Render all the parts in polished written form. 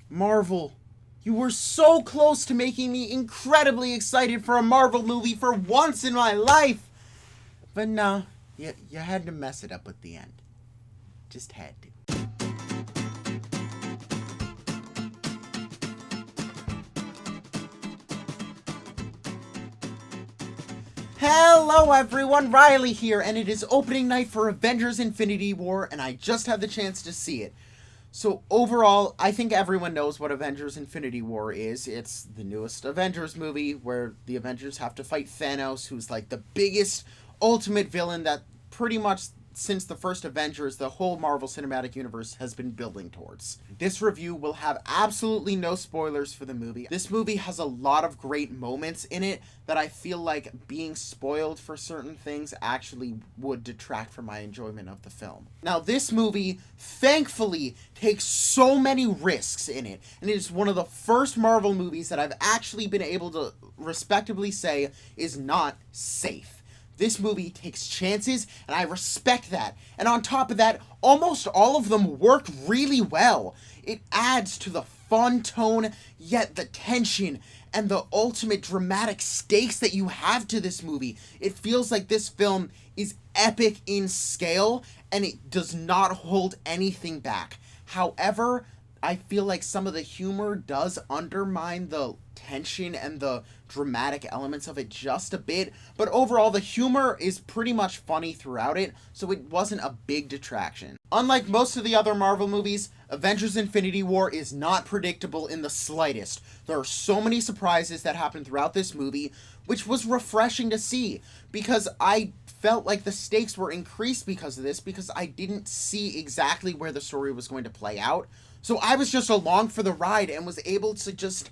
Marvel, you were so close to making me incredibly excited for a Marvel movie for once in my life. But no, you had to mess it up at the end. Just had to. Hello everyone, Riley here, and it is opening night for Avengers Infinity War, and I just had the chance to see it. So overall, I think everyone knows what Avengers Infinity War is. It's the newest Avengers movie where the Avengers have to fight Thanos, who's like the biggest ultimate villain that pretty much since the first Avengers, the whole Marvel Cinematic Universe has been building towards. This review will have absolutely no spoilers for the movie. This movie has a lot of great moments in it that I feel like being spoiled for certain things actually would detract from my enjoyment of the film. Now, this movie, thankfully, takes so many risks in it, and it is one of the first Marvel movies that I've actually been able to respectably say is not safe. This movie takes chances, and I respect that. And on top of that, almost all of them work really well. It adds to the fun tone, yet the tension and the ultimate dramatic stakes that you have to this movie. It feels like this film is epic in scale, and it does not hold anything back. However, I feel like some of the humor does undermine the tension and the dramatic elements of it just a bit, but overall the humor is pretty much funny throughout it, so it wasn't a big detraction. Unlike most of the other Marvel movies, Avengers Infinity War is not predictable in the slightest. There are so many surprises that happen throughout this movie, which was refreshing to see, because I felt like the stakes were increased because of this, because I didn't see exactly where the story was going to play out. So I was just along for the ride and was able to just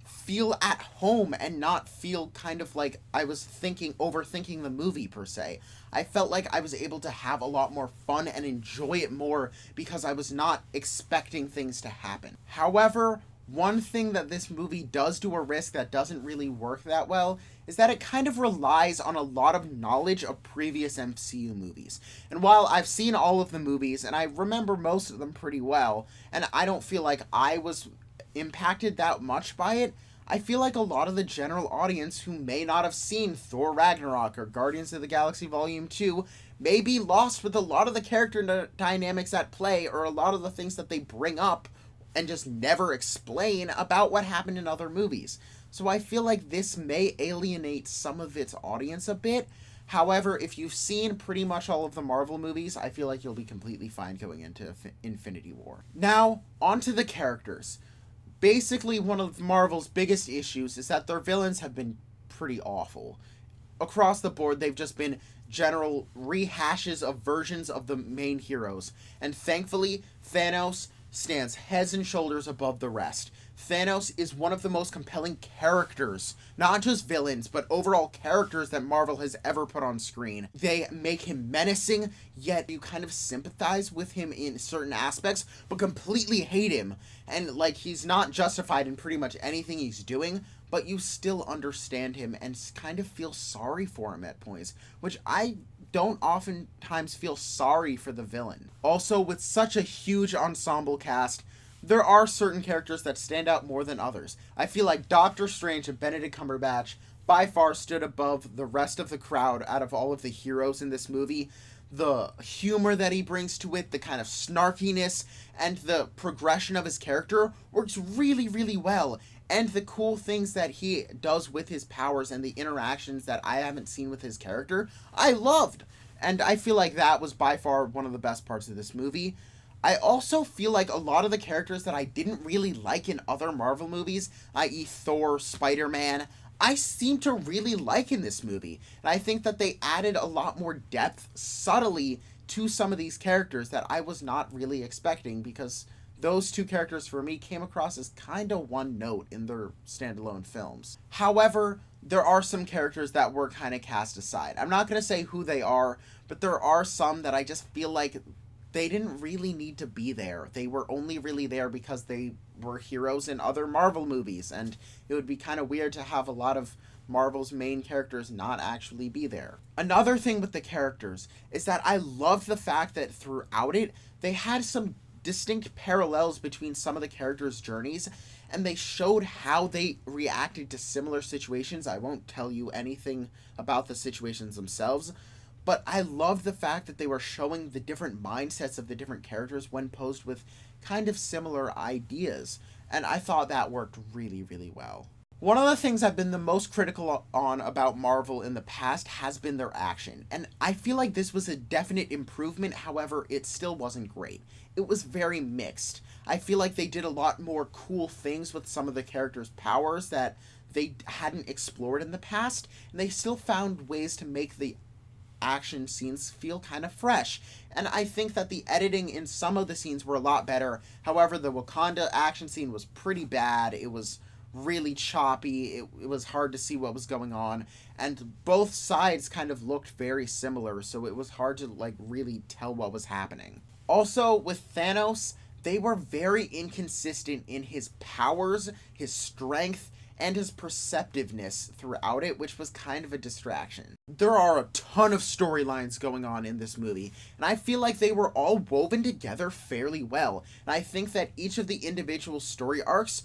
feel at home and not feel kind of like I was overthinking the movie per se. I felt like I was able to have a lot more fun and enjoy it more because I was not expecting things to happen. However, one thing that this movie does to a risk that doesn't really work that well is that it kind of relies on a lot of knowledge of previous MCU movies. And while I've seen all of the movies, and I remember most of them pretty well, and I don't feel like I was impacted that much by it, I feel like a lot of the general audience who may not have seen Thor Ragnarok or Guardians of the Galaxy Volume 2 may be lost with a lot of the character dynamics at play or a lot of the things that they bring up and just never explain about what happened in other movies. So I feel like this may alienate some of its audience a bit. However, if you've seen pretty much all of the Marvel movies, I feel like you'll be completely fine going into Infinity War. Now, onto the characters. Basically, one of Marvel's biggest issues is that their villains have been pretty awful. Across the board, they've just been general rehashes of versions of the main heroes. And thankfully, Thanos stands heads and shoulders above the rest. Thanos is one of the most compelling characters, not just villains, but overall characters that Marvel has ever put on screen. They make him menacing, yet you kind of sympathize with him in certain aspects, but completely hate him. And like, he's not justified in pretty much anything he's doing, but you still understand him and kind of feel sorry for him at points, which I don't oftentimes feel sorry for the villain. Also, with such a huge ensemble cast, there are certain characters that stand out more than others. I feel like Doctor Strange and Benedict Cumberbatch by far stood above the rest of the crowd out of all of the heroes in this movie. The humor that he brings to it, the kind of snarkiness, and the progression of his character works really, really well. And the cool things that he does with his powers and the interactions that I haven't seen with his character, I loved. And I feel like that was by far one of the best parts of this movie. I also feel like a lot of the characters that I didn't really like in other Marvel movies, i.e. Thor, Spider-Man, I seem to really like in this movie. And I think that they added a lot more depth subtly to some of these characters that I was not really expecting, because those two characters for me came across as kind of one note in their standalone films. However, there are some characters that were kind of cast aside. I'm not going to say who they are, but there are some that I just feel like they didn't really need to be there. They were only really there because they were heroes in other Marvel movies, and it would be kind of weird to have a lot of Marvel's main characters not actually be there. Another thing with the characters is that I loved the fact that throughout it, they had some distinct parallels between some of the characters' journeys, and they showed how they reacted to similar situations. I won't tell you anything about the situations themselves, but I loved the fact that they were showing the different mindsets of the different characters when posed with kind of similar ideas, and I thought that worked really, really well. One of the things I've been the most critical on about Marvel in the past has been their action, and I feel like this was a definite improvement. However, it still wasn't great. It was very mixed. I feel like they did a lot more cool things with some of the characters' powers that they hadn't explored in the past, and they still found ways to make the action scenes feel kind of fresh. And I think that the editing in some of the scenes were a lot better. However, the Wakanda action scene was pretty bad. It was really choppy. It was hard to see what was going on, and both sides kind of looked very similar, so it was hard to like really tell what was happening. Also, with Thanos, they were very inconsistent in his powers, his strength, and his perceptiveness throughout it, which was kind of a distraction. There are a ton of storylines going on in this movie, and I feel like they were all woven together fairly well, and I think that each of the individual story arcs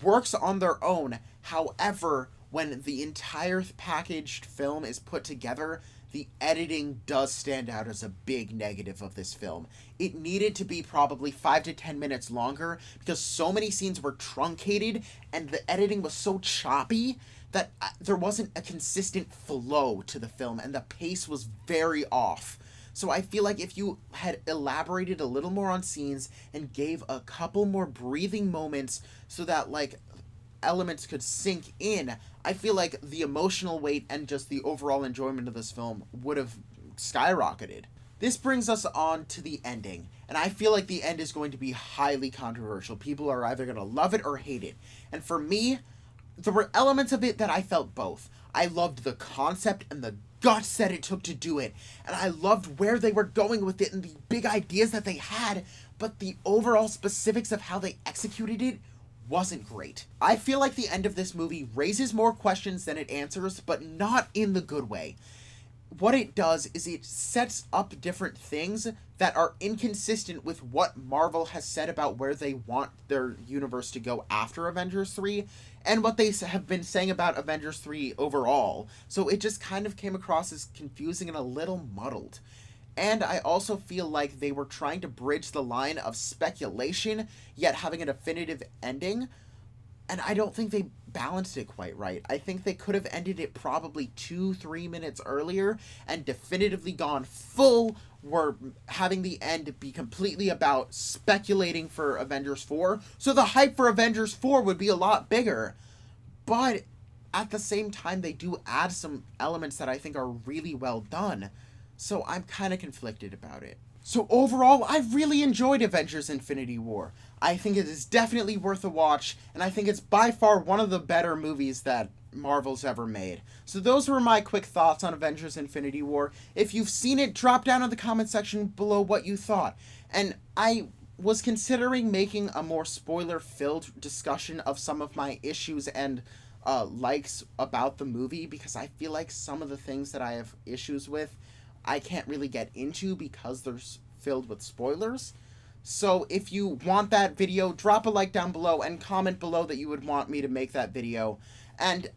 works on their own. However, when the entire packaged film is put together, the editing does stand out as a big negative of this film. It needed to be probably 5 to 10 minutes longer because so many scenes were truncated and the editing was so choppy that there wasn't a consistent flow to the film, and the pace was very off. So I feel like if you had elaborated a little more on scenes and gave a couple more breathing moments so that like elements could sink in, I feel like the emotional weight and just the overall enjoyment of this film would have skyrocketed. This brings us on to the ending, and I feel like the end is going to be highly controversial. People are either going to love it or hate it. And for me, there were elements of it that I felt both. I loved the concept and the guts that it took to do it, and I loved where they were going with it and the big ideas that they had, but the overall specifics of how they executed it wasn't great. I feel like the end of this movie raises more questions than it answers, but not in the good way. What it does is it sets up different things that are inconsistent with what Marvel has said about where they want their universe to go after Avengers 3, and what they have been saying about Avengers 3 overall. So it just kind of came across as confusing and a little muddled. And I also feel like they were trying to bridge the line of speculation, yet having a definitive ending, and I don't think they balanced it quite right. I think they could have ended it probably 2-3 minutes earlier and definitively gone full, were having the end be completely about speculating for Avengers 4, so the hype for Avengers 4 would be a lot bigger. But at the same time, they do add some elements that I think are really well done, so I'm kind of conflicted about it. So overall, I really enjoyed Avengers Infinity War. I think it is definitely worth a watch, and I think it's by far one of the better movies that Marvel's ever made. So those were my quick thoughts on Avengers Infinity War. If you've seen it, drop down in the comment section below what you thought. And I was considering making a more spoiler-filled discussion of some of my issues and likes about the movie, because I feel like some of the things that I have issues with, I can't really get into because they're filled with spoilers. So if you want that video, drop a like down below and comment below that you would want me to make that video. And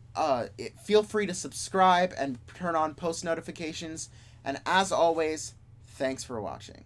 feel free to subscribe and turn on post notifications. And as always, thanks for watching.